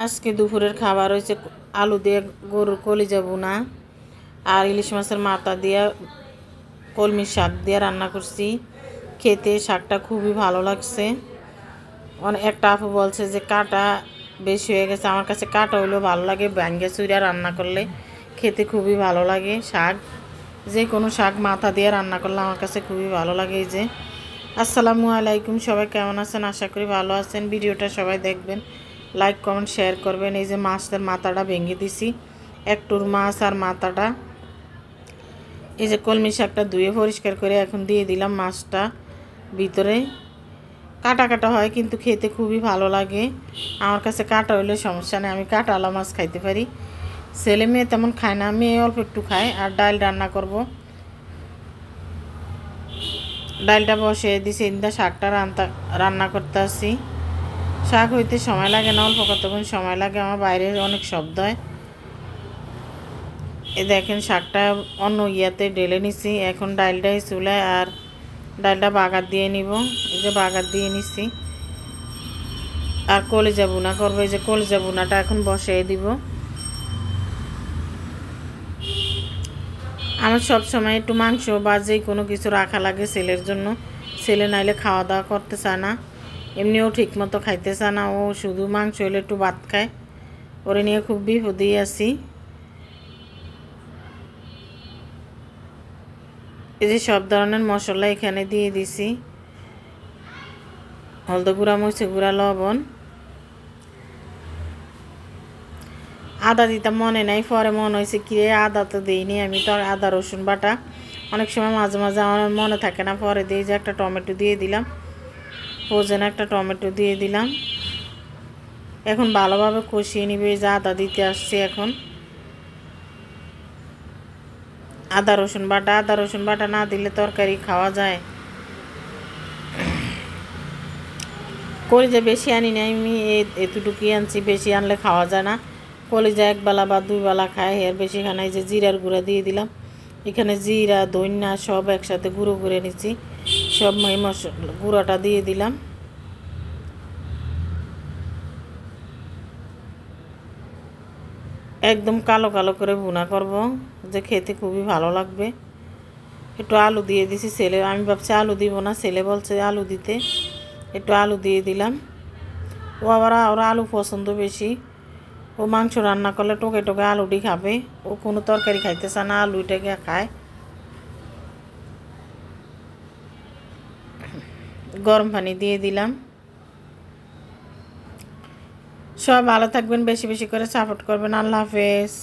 আজকে দুপুরের খাবার হয়েছে আলু দিয়ে গরুর কলিজা ভুনা আর ইলিশ মাছের মাথা দিয়ে কলমি শাক দিয়ে রান্না করছি। খেতে শাকটা খুবই ভালো লাগছে। একটা আপু বলছে যে কাটা বেশি হয়ে গেছে, আমার কাছে কাটা হইলেও ভালো লাগে, ব্যাঙ্গে চুইরা রান্না করলে খেতে খুবই ভালো লাগে। শাক যে কোনো শাক মাথা দিয়ে রান্না করলে আমার কাছে খুবই ভালো লাগে। এই যে আসসালামু আলাইকুম, সবাই কেমন আছেন? আশা করি ভালো আছেন। ভিডিওটা সবাই দেখবেন, লাইক কমেন্ট শেয়ার করবেন। এই যে মাছের মাথাটা ভেঙে দিছি, একটুর মাছ আর মাথাটা। এই যে কলমি শাকটা ধুয়ে পরিষ্কার করে এখন দিয়ে দিলাম মাছটা ভিতরে। কাটা কাটা হয় কিন্তু খেতে খুবই ভালো লাগে। আমার কাছে কাটা হইলে সমস্যা নেই, আমি কাটাওয়ালা মাছ খাইতে পারি। ছেলে মেয়ে তেমন খায় না, মেয়ে অল্প একটু খায়। আর ডাল রান্না করব, ডালটা বসিয়ে দিছি, ইন্দা শাকটা রান্না করতে আসি। শাক হইতে সময় লাগে না, অল্প কতক্ষণ সময় লাগে। আমার বাইরে অনেক শব্দ হয়। এ দেখেন শাকটা অন্য ইয়াতে ঢেলে নিছি। এখন ডালটাই চুলায় আর ডালটা বাগার দিয়ে নিব। এই যে বাগার দিয়ে নিছি আর কলিজা ভুনা করবো। এই যে কলিজা ভুনাটা এখন বসিয়ে দিব। আমার সব সময় একটু মাংস বা যে কোনো কিছু রাখা লাগে ছেলের জন্য। ছেলে নাইলে খাওয়া দাওয়া করতে চায় না, এমনিও ঠিক মতো খাইতে চায় না। ও শুধু মাংস হলে একটু ভাত খায়। ওরে নিয়ে খুব বিপদেই আছি। এই যে সব ধরনের মশলা এখানে দিয়ে দিছি, হলদে গুঁড়া, মরিচ গুঁড়া, লবণ। আদা দিতাম মনে নাই, পরে মনে হয়েছে কি আদা তো দিইনি আমি। তো আদা রসুন বাটা অনেক সময় মাঝে মাঝে আমার মনে থাকে না, পরে দিয়ে যে একটা টমেটো দিয়ে দিলাম, ফ্রোজেন একটা টমেটো দিয়ে দিলাম। এখন ভালোভাবে কষিয়ে নিবে। যে আদা দিতে আসছে এখন। আদা রসুন বাটা না দিলে তরকারি খাওয়া যায়। কলিজা বেশি আনি নাই আমি, এতটুকুই আনছি, বেশি আনলে খাওয়া যায় না। কলিজা একবেলা বা দুই বেলা খায়, এর বেশি খানাই। যে জিরার গুঁড়া দিয়ে দিলাম, এখানে জিরা ধনিয়া সব একসাথে গুঁড়ো করে নিচ্ছি। সব মশলা গুঁড়োটা দিয়ে দিলাম। একদম কালো কালো করে ভুনা করব, যে খেতে খুবই ভালো লাগবে। একটু আলু দিয়ে দিছি। ছেলে, আমি ভাবছি আলু দিব না, ছেলে বলছে আলু দিতে, একটু আলু দিয়ে দিলাম। ও আবার ওরা আলু পছন্দ বেশি। ও মাংস রান্না করলে টোকে টোকে আলুটি খাবে, ও কোনো তরকারি খাইতে চায় না, আলুটাকে খায়। গরম পানি দিয়ে দিলাম। সব ভালো থাকবেন, বেশি বেশি করে সাপোর্ট করবেন। আল্লাহ হাফেজ।